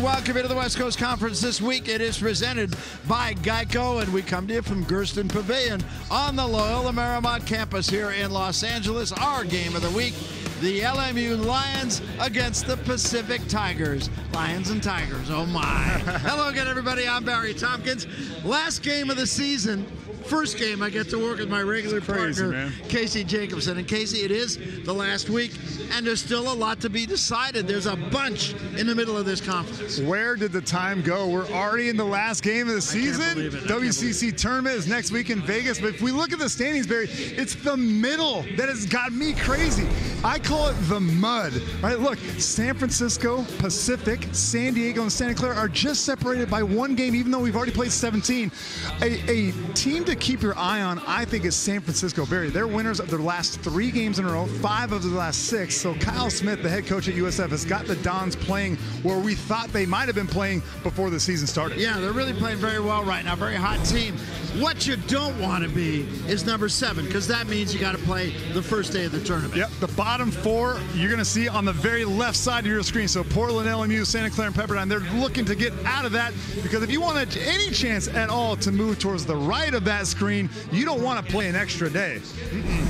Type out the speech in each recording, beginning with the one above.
welcome you to the West Coast Conference this week. It is presented by Geico, and we come to you from Gersten Pavilion on the Loyola Marymount campus here in Los Angeles. Our game of the week, the LMU Lions against the Pacific Tigers. Lions and Tigers, oh my. Hello again, everybody. I'm Barry Tompkins. Last game of the season. First game I get to work with my regular partner, Casey Jacobson. And Casey, it is the last week, and there's still a lot to be decided. There's a bunch in the middle of this conference. Where did the time go? We're already in the last game of the season. WCC tournament is next week in Vegas. But if we look at the standings, Barry, it's the middle that has got me crazy. I call it the mud. Right? Look, San Francisco, Pacific, San Diego, and Santa Clara are just separated by one game, even though we've already played 17. A team to keep your eye on, I think, is San Francisco. Barry, they're winners of their last 3 games in a row, 5 of the last 6. So Kyle Smith, the head coach at USF, has got the Dons playing where we thought they might have been playing before the season started. Yeah, they're really playing very well right now. Very hot team. What you don't want to be is number 7, because that means you got to play the first day of the tournament. Yep, the bottom 4 you're going to see on the very left side of your screen. So Portland, LMU, Santa Clara, and Pepperdine, they're looking to get out of that, because if you want any chance at all to move towards the right of that screen, you don't want to play an extra day.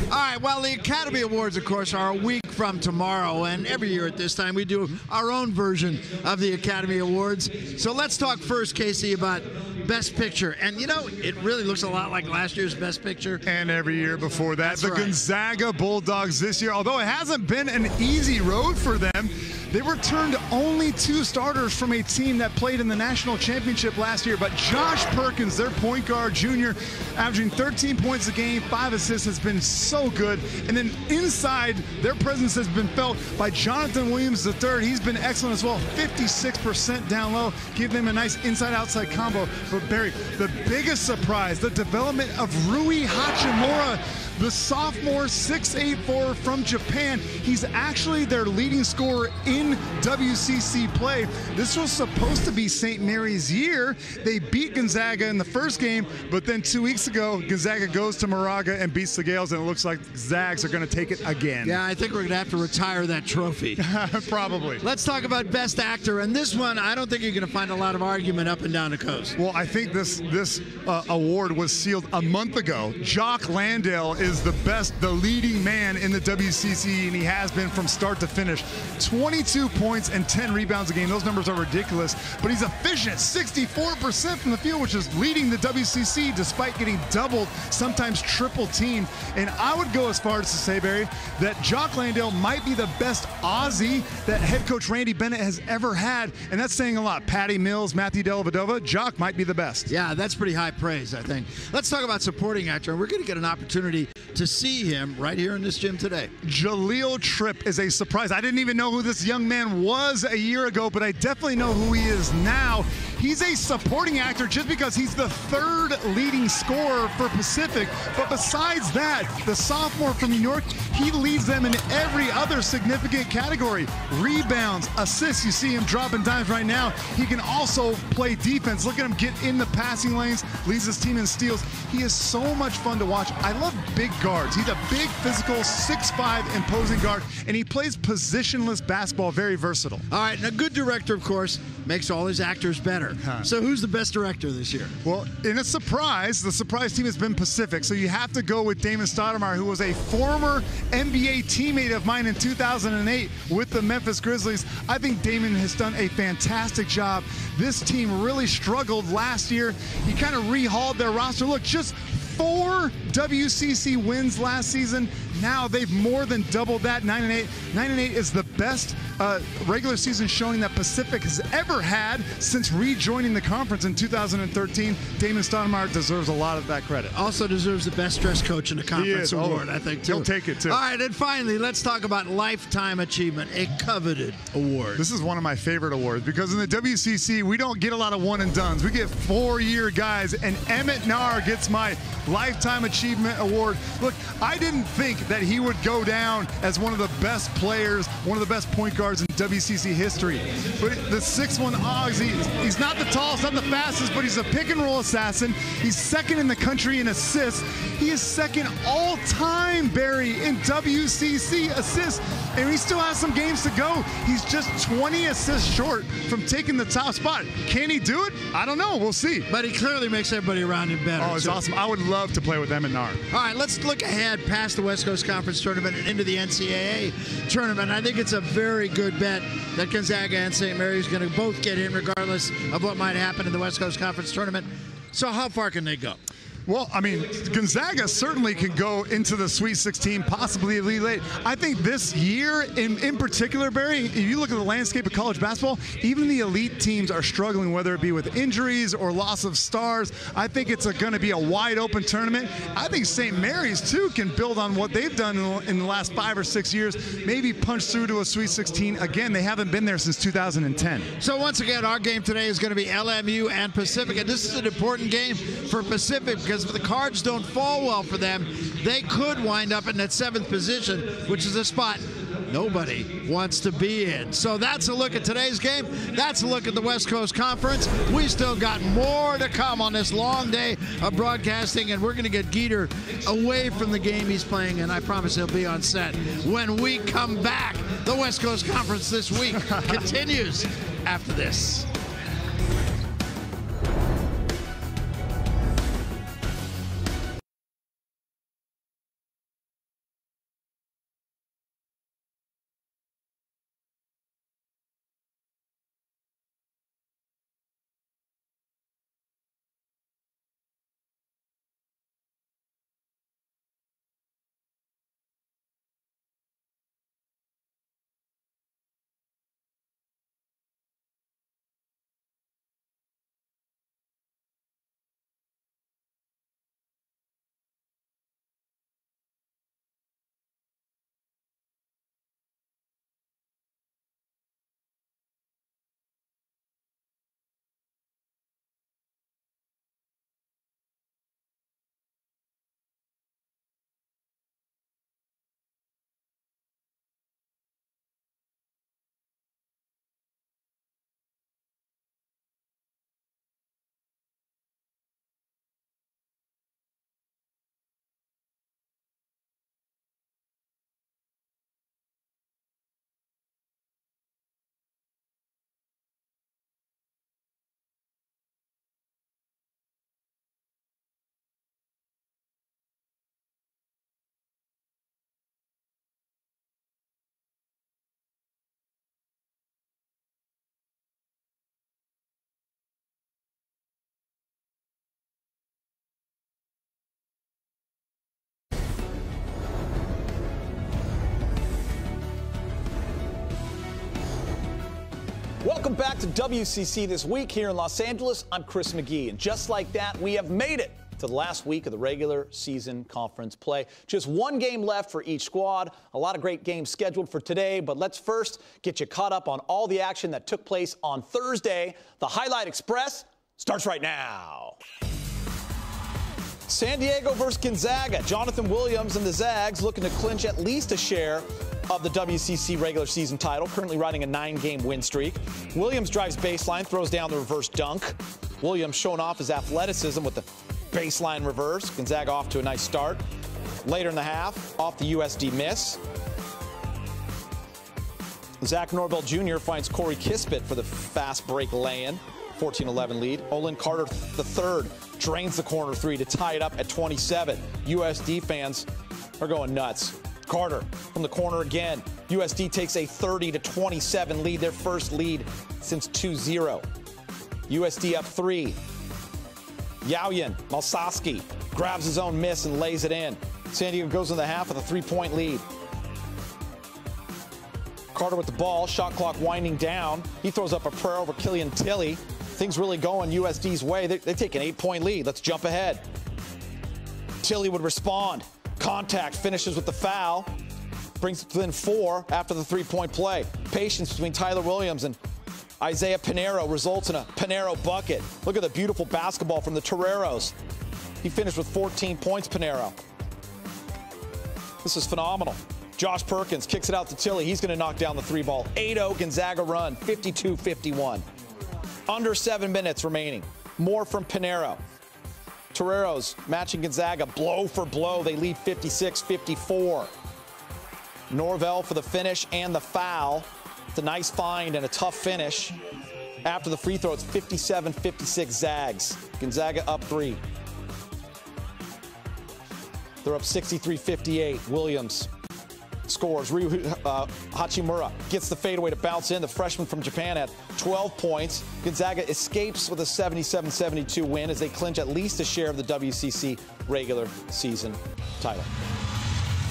All right, well, the Academy Awards, of course, are a week from tomorrow, and every year at this time we do our own version of the Academy Awards. So let's talk first, Casey, about Best Picture. And, you know, it really looks a lot like last year's Best Picture. And every year before that. That's the right. Gonzaga Bulldogs this year, although it hasn't been an easy road for them, they returned only 2 starters from a team that played in the national championship last year. But Josh Perkins, their point guard junior, averaging 13 points a game, 5 assists, has been so good. And then inside, their presence has been felt by Jonathan Williams III. He's been excellent as well, 56% down low, giving them a nice inside-outside combo. But Barry, the biggest surprise, the development of Rui Hachimura, the sophomore 6'8" from Japan. He's actually their leading scorer in WCC play. This was supposed to be St. Mary's year. They beat Gonzaga in the first game, but then 2 weeks ago, Gonzaga goes to Moraga and beats the Gales, and it looks like Zags are going to take it again. Yeah, I think we're going to have to retire that trophy. Probably. Let's talk about Best Actor, and this one, I don't think you're going to find a lot of argument up and down the coast. Well, I think this award was sealed a month ago. Jock Landale is the leading man in the WCC, and he has been from start to finish. 22 points and 10 rebounds a game. Those numbers are ridiculous, but he's efficient, 64% from the field, which is leading the WCC despite getting doubled, sometimes triple teamed. And I would go as far as to say, Barry, that Jock Landale might be the best Aussie that head coach Randy Bennett has ever had, and that's saying a lot. Patty Mills, Matthew Dellavedova, Jock might be the best. Yeah, that's pretty high praise, I think. Let's talk about supporting actor, and we're going to get an opportunity to see him right here in this gym today. Jaleel Tripp is a surprise. I didn't even know who this young man was a year ago, but I definitely know who he is now. He's a supporting actor just because he's the 3rd leading scorer for Pacific. But besides that, the sophomore from New York, he leads them in every other significant category. Rebounds, assists. You see him dropping dimes right now. He can also play defense. Look at him get in the passing lanes, leads his team in steals. He is so much fun to watch. I love big guards. He's a big, physical, 6'5" imposing guard, and he plays positionless basketball, very versatile. All right, and a good director, of course, makes all his actors better. So who's the best director this year? Well, in a surprise, the surprise team has been Pacific, so you have to go with Damon Stoudemire, who was a former NBA teammate of mine in 2008 with the Memphis Grizzlies. I think Damon has done a fantastic job. This team really struggled last year. He kind of rehauled their roster. Look, just 4 WCC wins last season. Now they've more than doubled that, 9-8. 9-8 is the best regular season showing that Pacific has ever had since rejoining the conference in 2013. Damon Stoudemire deserves a lot of that credit. Also deserves the best dressed coach in the conference award, I think, too. He'll take it, too. All right, and finally, let's talk about Lifetime Achievement, a coveted award. This is one of my favorite awards because in the WCC, we don't get a lot of one and dones. We get 4-year guys, and Emmett Nahr gets my Lifetime Achievement Achievement Award. Look, I didn't think that he would go down as one of the best players, one of the best point guards in WCC history. But the 6'1" Oggs, he's not the tallest, not the fastest, but he's a pick and roll assassin. He's second in the country in assists. He is second all time, Barry, in WCC assists. And he still has some games to go. He's just 20 assists short from taking the top spot. Can he do it? I don't know. We'll see. But he clearly makes everybody around him better. Oh, it's awesome. I would love to play with them in NAR. All right, let's look ahead past the West Coast Conference Tournament and into the NCAA Tournament. I think it's a very good bet that Gonzaga and St. Mary's going to both get in regardless of what might happen in the West Coast Conference Tournament. So how far can they go? Well, I mean, Gonzaga certainly can go into the Sweet 16, possibly Elite Eight. I think this year, in particular, Barry, if you look at the landscape of college basketball, even the elite teams are struggling, whether it be with injuries or loss of stars. I think it's going to be a wide-open tournament. I think St. Mary's, too, can build on what they've done in the last 5 or 6 years, maybe punch through to a Sweet 16. Again, they haven't been there since 2010. So once again, our game today is going to be LMU and Pacific, and this is an important game for Pacific because if the cards don't fall well for them, they could wind up in that 7th position, which is a spot nobody wants to be in. So that's a look at today's game. That's a look at the West Coast Conference. We still got more to come on this long day of broadcasting, and we're going to get Geeter away from the game he's playing, and I promise he'll be on set when we come back. The West Coast Conference this week continues after this. Welcome back to WCC This Week here in Los Angeles. I'm Chris McGee, and just like that, we have made it to the last week of the regular season conference play. Just one game left for each squad. A lot of great games scheduled for today, but let's first get you caught up on all the action that took place on Thursday. The Highlight Express starts right now. San Diego versus Gonzaga. Jonathan Williams and the Zags looking to clinch at least a share of the WCC regular season title, currently riding a 9-game win streak. Williams drives baseline, throws down the reverse dunk. Williams showing off his athleticism with the baseline reverse. Gonzaga off to a nice start. Later in the half, off the USD miss. Zach Norvell Jr. finds Corey Kispert for the fast break lay-in. 14-11 lead. Olin Carter III drains the corner three to tie it up at 27. USD fans are going nuts. Carter from the corner again. USD takes a 30-27 lead, their first lead since 2-0. USD up 3. Yaoyan Malsowski grabs his own miss and lays it in. San Diego goes in the half with a 3-point lead. Carter with the ball, shot clock winding down. He throws up a prayer over Killian Tilly. Things really going USD's way. They take an 8-point lead. Let's jump ahead. Tilly would respond. Contact, finishes with the foul. Brings it within 4 after the 3-point play. Patience between Tyler Williams and Isaiah Pinheiro results in a Pinheiro bucket. Look at the beautiful basketball from the Toreros. He finished with 14 points, Pinero. This is phenomenal. Josh Perkins kicks it out to Tilly. He's going to knock down the 3-ball. 8-0 Gonzaga run, 52-51. Under 7 minutes remaining. More from Pinero. Toreros matching Gonzaga blow for blow. They lead 56-54. Norvell for the finish and the foul. It's a nice find and a tough finish. After the free throw, it's 57-56 Zags. Gonzaga up 3. They're up 63-58. Williams scores. Ryu Hachimura gets the fadeaway to bounce in. The freshman from Japan had 12 points. Gonzaga escapes with a 77-72 win as they clinch at least a share of the WCC regular season title.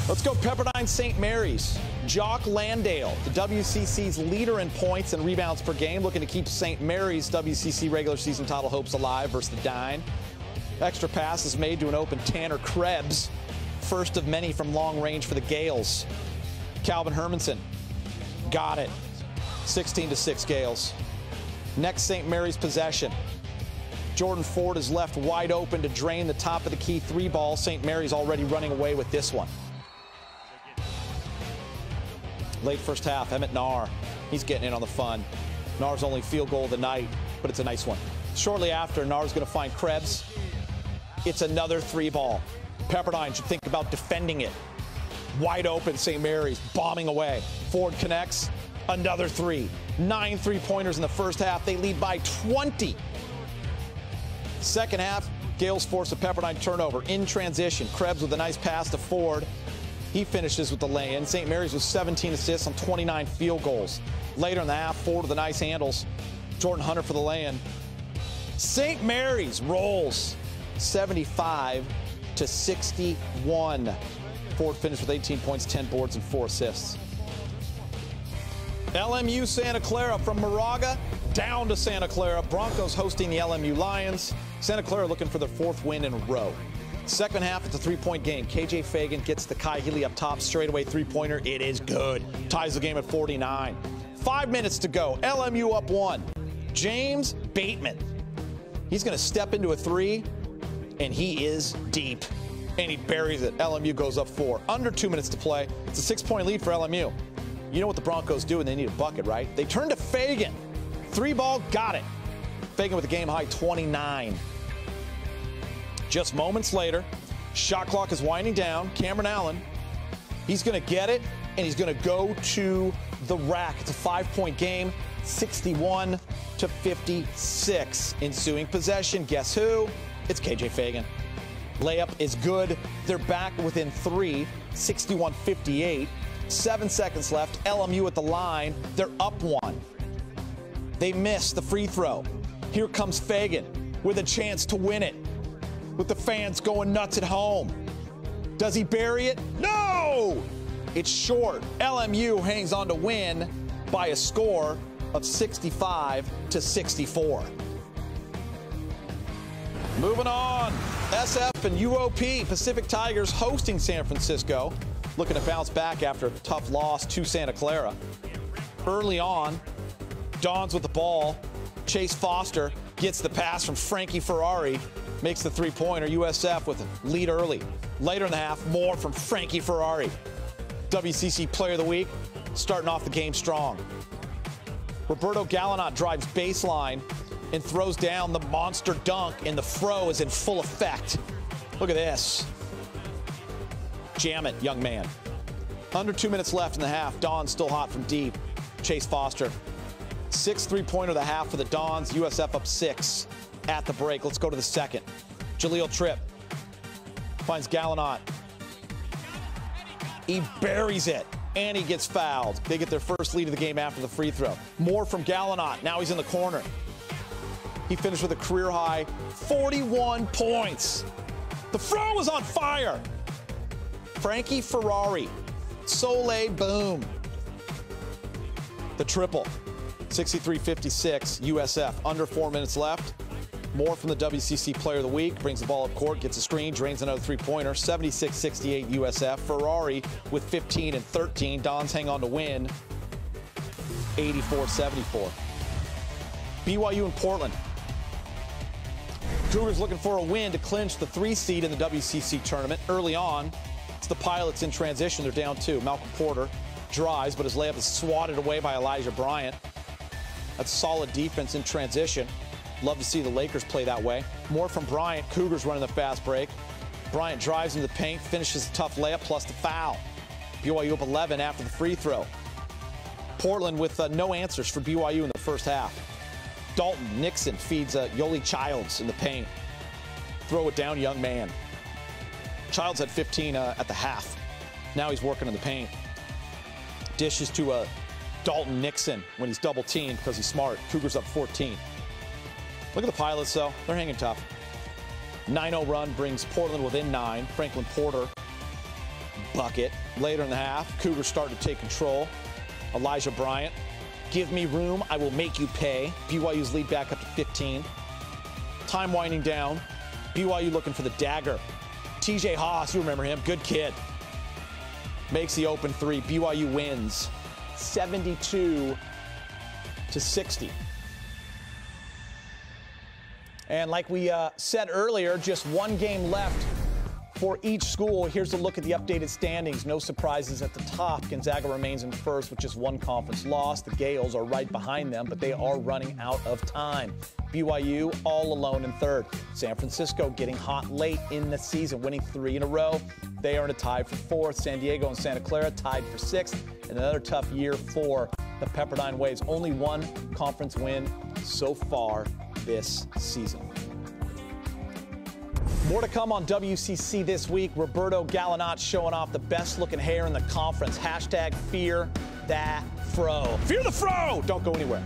Let's go Pepperdine St. Mary's. Jock Landale, the WCC's leader in points and rebounds per game, looking to keep St. Mary's WCC regular season title hopes alive versus the Dine. Extra pass is made to an open Tanner Krebs. First of many from long range for the Gales. Calvin Hermanson got it. 16-6 Gales. Next St. Mary's possession. Jordan Ford is left wide open to drain the top of the key 3-ball. St. Mary's already running away with this one. Late first half, Emmett Nahr, he's getting in on the fun. Nahr's only field goal of the night, but it's a nice one. Shortly after, Nahr's going to find Krebs. It's another 3-ball. Pepperdine should think about defending it. Wide open, St. Mary's bombing away. Ford connects, another 3. 9 3-pointers in the first half. They lead by 20. Second half, Gales force a Pepperdine turnover in transition. Krebs with a nice pass to Ford. He finishes with the lay-in. St. Mary's with 17 assists on 29 field goals. Later in the half, Ford with the nice handles. Jordan Hunter for the lay-in. St. Mary's rolls 75-61. Ford finished with 18 points, 10 boards, and 4 assists. LMU Santa Clara from Moraga down to Santa Clara. Broncos hosting the LMU Lions. Santa Clara looking for their 4th win in a row. Second half, it's a 3-point game. KJ Fagan gets the Kai Healy up top, straightaway 3-pointer. It is good. Ties the game at 49. 5 minutes to go. LMU up 1. James Bateman. He's going to step into a 3, and he is deep. And he buries it. LMU goes up 4. Under 2 minutes to play. It's a 6-point lead for LMU. You know what the Broncos do when they need a bucket, right? They turn to Fagan. 3-ball, got it. Fagan with a game-high 29. Just moments later, shot clock is winding down. Cameron Allen, he's going to get it, and he's going to go to the rack. It's a 5-point game, 61-56. Ensuing possession, guess who? It's KJ Fagan. Layup is good. They're back within 3, 61-58. 7 seconds left. LMU at the line. They're up 1. They miss the free throw. Here comes Fagan with a chance to win it, with the fans going nuts at home. Does he bury it? No! It's short. LMU hangs on to win by a score of 65-64. Moving on. SF and UOP, Pacific Tigers hosting San Francisco. Looking to bounce back after a tough loss to Santa Clara. Early on, Dons with the ball. Chase Foster gets the pass from Frankie Ferrari. Makes the 3-pointer. USF with a lead early. Later in the half, more from Frankie Ferrari. WCC Player of the Week, starting off the game strong. Roberto Gallinat drives baseline and throws down the monster dunk, and the fro is in full effect. Look at this. Jam it, young man. Under 2 minutes left in the half. Dons still hot from deep. Chase Foster. 6 3-pointer of the half for the Dons. USF up 6 at the break. Let's go to the second. Jaleel Tripp finds Gallinat. He buries it, and he gets fouled. They get their first lead of the game after the free throw. More from Gallinat. Now he's in the corner. He finished with a career-high 41 points. The fro is on fire. Frankie Ferrari. Soleil boom. The triple. 63-56 USF. Under 4 minutes left. More from the WCC Player of the Week. Brings the ball up court, gets a screen, drains another 3-pointer. 76-68 USF. Ferrari with 15 and 13. Dons hang on to win. 84-74. BYU and Portland. Cougars looking for a win to clinch the 3 seed in the WCC tournament. Early on, it's the Pilots in transition. They're down 2. Malcolm Porter drives, but his layup is swatted away by Elijah Bryant. That's solid defense in transition. Love to see the Lakers play that way. More from Bryant. Cougars running the fast break. Bryant drives into the paint, finishes a tough layup plus the foul. BYU up 11 after the free throw. Portland with no answers for BYU in the first half. Dalton Nixon feeds Yoli Childs in the paint. Throw it down, young man. Childs had 15 at the half. Now he's working in the paint. Dishes to Dalton Nixon when he's double teamed because he's smart. Cougars up 14. Look at the Pilots, though. They're hanging tough. 9-0 run brings Portland within 9. Franklin Porter bucket. Later in the half, Cougars start to take control. Elijah Bryant, give me room, I will make you pay. BYU's lead back up to 15. Time winding down. BYU looking for the dagger. TJ Haas, you remember him, good kid. Makes the open 3. BYU wins 72-60. And like we said earlier, just one game left for each school. Here's a look at the updated standings. No surprises at the top. Gonzaga remains in first with just one conference loss. The Gales are right behind them, but they are running out of time. BYU all alone in third. San Francisco getting hot late in the season, winning 3 in a row. They are in a tie for fourth. San Diego and Santa Clara tied for sixth. And another tough year for the Pepperdine Waves. Only one conference win so far this season. More to come on WCC this week. Roberto Gallinat showing off the best looking hair in the conference. Hashtag fear that fro. Fear the fro! Don't go anywhere.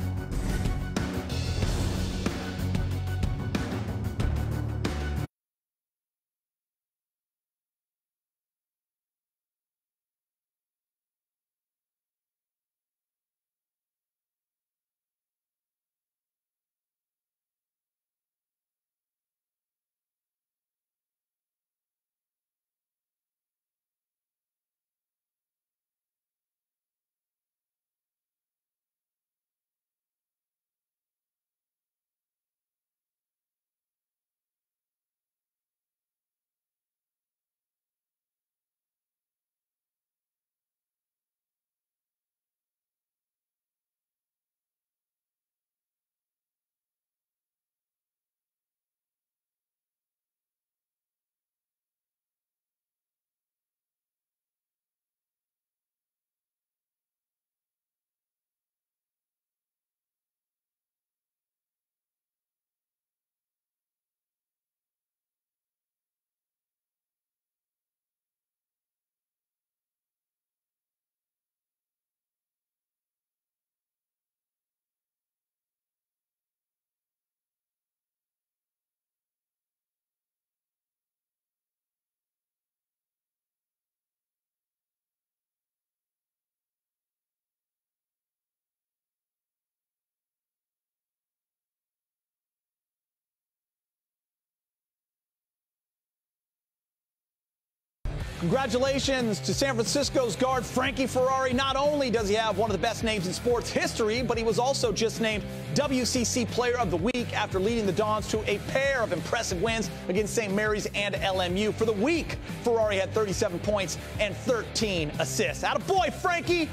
Congratulations to San Francisco's guard, Frankie Ferrari. Not only does he have one of the best names in sports history, but he was also just named WCC Player of the Week after leading the Dons to a pair of impressive wins against St. Mary's and LMU. For the week, Ferrari had 37 points and 13 assists. Attaboy, Frankie!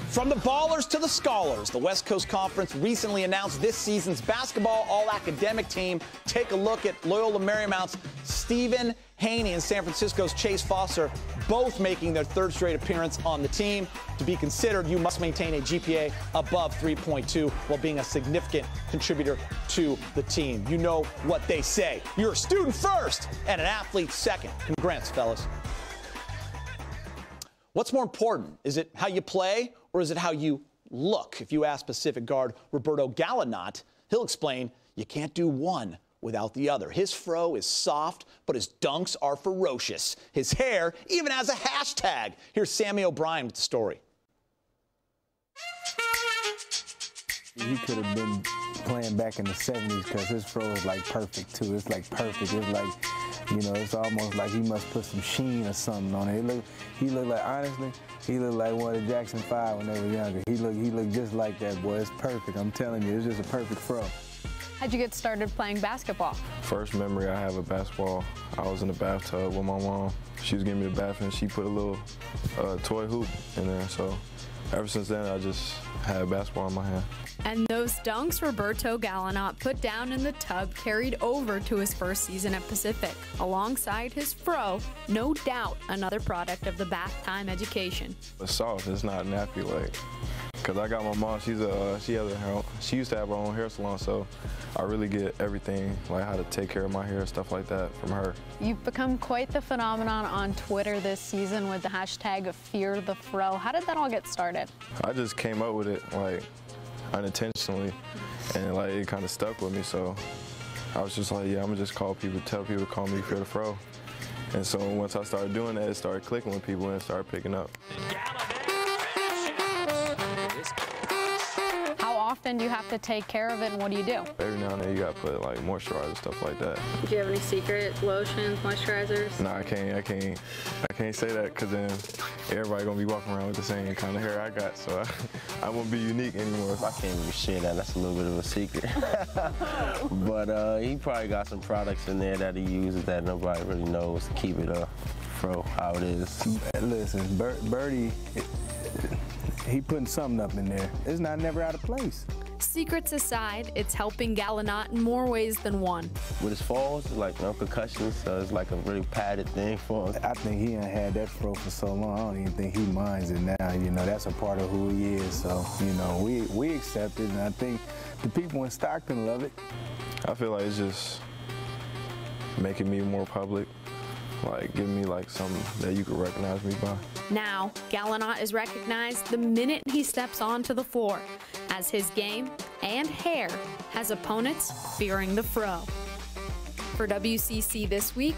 From the ballers to the scholars, the West Coast Conference recently announced this season's basketball all-academic team. Take a look at Loyola Marymount's Stephen Haney and San Francisco's Chase Foster, both making their third straight appearance on the team. To be considered, you must maintain a GPA above 3.2 while being a significant contributor to the team. You know what they say. You're a student first and an athlete second. Congrats, fellas. What's more important? Is it how you play or is it how you look? If you ask Pacific guard Roberto Gallinat, he'll explain you can't do one without the other. His fro is soft, but his dunks are ferocious. His hair even has a hashtag. Here's Sammy O'Brien with the story. He could have been playing back in the 70s because his fro is like perfect too. It's like perfect. It's like, you know, it's almost like he must put some sheen or something on it. He looked like, honestly, he looked like one of the Jackson 5 when they were younger. He looked just like that, boy. It's perfect. I'm telling you, it's just a perfect fro. How'd you get started playing basketball? First memory I have of basketball, I was in the bathtub with my mom. She was giving me the bath and she put a little toy hoop in there. So ever since then, I just had basketball in my hand. And those dunks Roberto Gallinat put down in the tub carried over to his first season at Pacific, alongside his fro, no doubt another product of the bath time education. It's soft, it's not nappy like. Cause I got my mom, she used to have her own hair salon, so I really get everything, like how to take care of my hair, stuff like that, from her. You've become quite the phenomenon on Twitter this season with the hashtag #FearTheFro. How did that all get started? I just came up with it like unintentionally, and like it kind of stuck with me. So I was just like, yeah, I'm gonna just tell people to call me Fear the Fro. And so once I started doing that, it started clicking with people and it started picking up. How often do you have to take care of it, and what do you do? Every now and then you gotta put like moisturizer, stuff like that. Do you have any secret lotions, moisturizers? Nah, I can't say that, because then everybody gonna be walking around with the same kind of hair I got, so I won't be unique anymore. I can't even share that. That's a little bit of a secret. But he probably got some products in there that he uses that nobody really knows to keep it fro how it is. Listen, Birdie, he putting something up in there. It's never out of place. Secrets aside, it's helping Gallinat in more ways than one. With his falls, like no concussions, so it's like a really padded thing for him. I think he ain't had that fro for so long. I don't even think he minds it now. You know, that's a part of who he is. So, you know, we accept it, and I think the people in Stockton love it. I feel like it's just making me more public, like giving me like something that you could recognize me by. Now, Gallinat is recognized the minute he steps onto the floor, as his game and hair has opponents fearing the fro. For WCC This Week,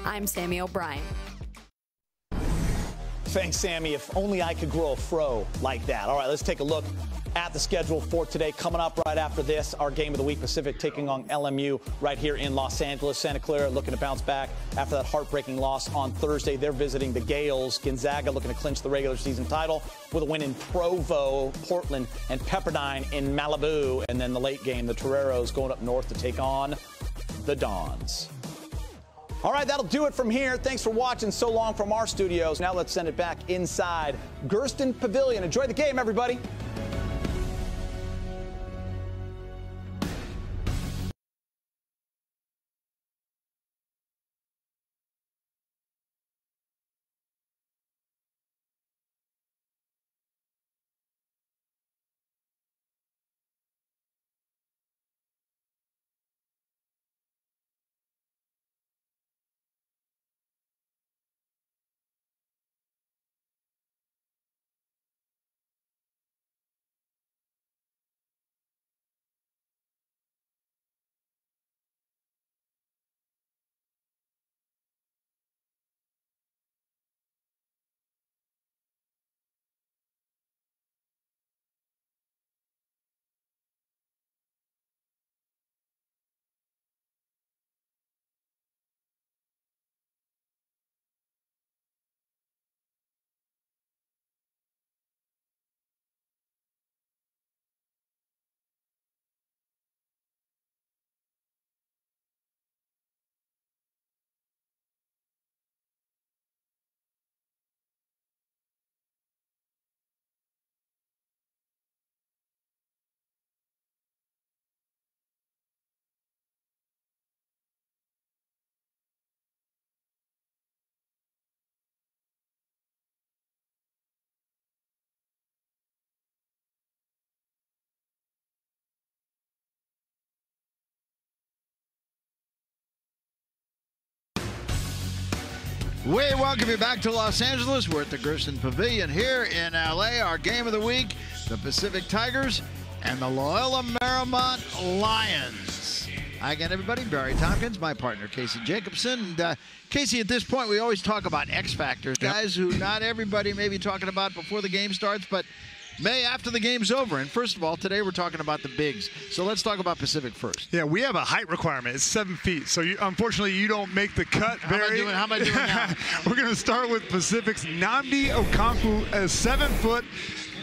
I'm Sammy O'Brien. Thanks, Sammy. If only I could grow a fro like that. All right, let's take a look at the schedule for today. Coming up right after this, our Game of the Week, Pacific taking on LMU right here in Los Angeles. Santa Clara looking to bounce back after that heartbreaking loss on Thursday. They're visiting the Gales. Gonzaga looking to clinch the regular season title with a win in Provo, Portland, and Pepperdine in Malibu. And then the late game, the Toreros going up north to take on the Dons. All right, that'll do it from here. Thanks for watching so long from our studios. Now let's send it back inside Gersten Pavilion. Enjoy the game, everybody. We welcome you back to Los Angeles. We're at the Gersten Pavilion here in LA. Our game of the week, the Pacific Tigers and the Loyola Marymount Lions. Hi again, everybody. Barry Tompkins, my partner, Casey Jacobson. And, Casey, at this point, we always talk about X factors, guys who not everybody may be talking about before the game starts, but may after the game's over. And first of all, today we're talking about the bigs. So let's talk about Pacific first. Yeah, we have a height requirement. It's 7 feet. So unfortunately, you don't make the cut, Barry. How am I doing now? We're going to start with Pacific's Nnamdi Okonkwo, a 7 foot,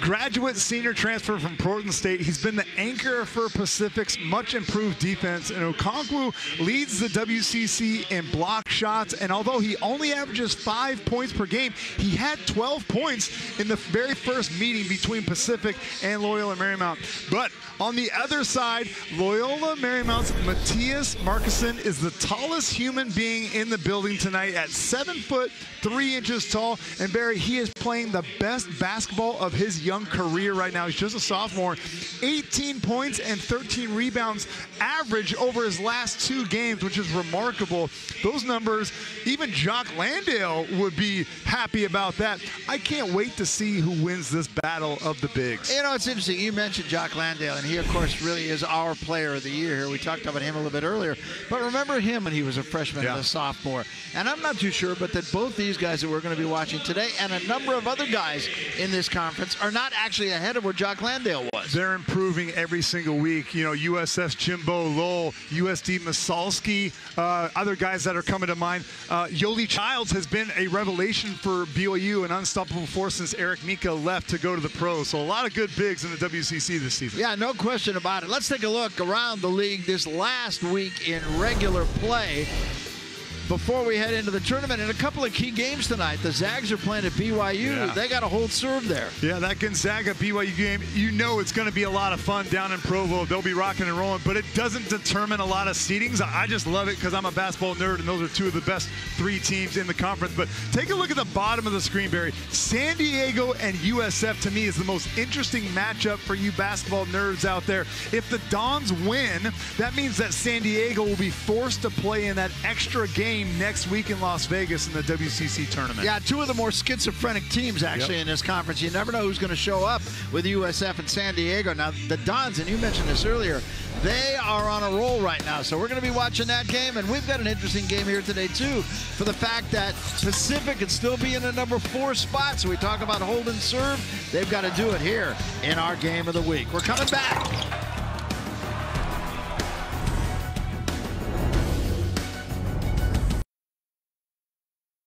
graduate senior transfer from Portland State. He's been the anchor for Pacific's much improved defense, and Okonkwo leads the WCC in block shots, and although he only averages 5 points per game, he had 12 points in the very first meeting between Pacific and Loyola Marymount. But on the other side, Loyola Marymount's Matthias Markussen is the tallest human being in the building tonight at 7'3" tall. And Barry, he is playing the best basketball of his young career right now. He's just a sophomore. 18 points and 13 rebounds average over his last 2 games, which is remarkable. Those numbers, even Jock Landale would be happy about that. I can't wait to see who wins this battle of the bigs. You know, it's interesting. You mentioned Jock Landale, and he, of course, really is our player of the year here. We talked about him a little bit earlier. But remember him when he was a freshman and a sophomore. And I'm not too sure, but that both these guys that we're going to be watching today and a number of other guys in this conference are not actually ahead of where Jock Landale was. They're improving every single week. You know, USF's Jimbo Lowell, USD Masalski, other guys that are coming to mind. Yoli Childs has been a revelation for BYU, an unstoppable force since Eric Mika left to go to the pros. So a lot of good bigs in the WCC this season. Yeah, no question about it. Let's take a look around the league this last week in regular play before we head into the tournament. And a couple of key games tonight. The Zags are playing at BYU. Yeah. They got a hold serve there. Yeah, that Gonzaga BYU game, you know it's going to be a lot of fun down in Provo. They'll be rocking and rolling, but it doesn't determine a lot of seedings. I just love it because I'm a basketball nerd, and those are 2 of the best 3 teams in the conference. But take a look at the bottom of the screen, Barry. San Diego and USF, to me, is the most interesting matchup for you basketball nerds out there. If the Dons win, that means that San Diego will be forced to play in that extra game next week in Las Vegas in the WCC tournament. Yeah, 2 of the more schizophrenic teams actually in this conference. You never know who's going to show up with USF and San Diego. Now, the Dons, and you mentioned this earlier, they are on a roll right now. So we're going to be watching that game, and we've got an interesting game here today, too, for the fact that Pacific could still be in the number 4 spot. So we talk about hold and serve. They've got to do it here in our game of the week. We're coming back.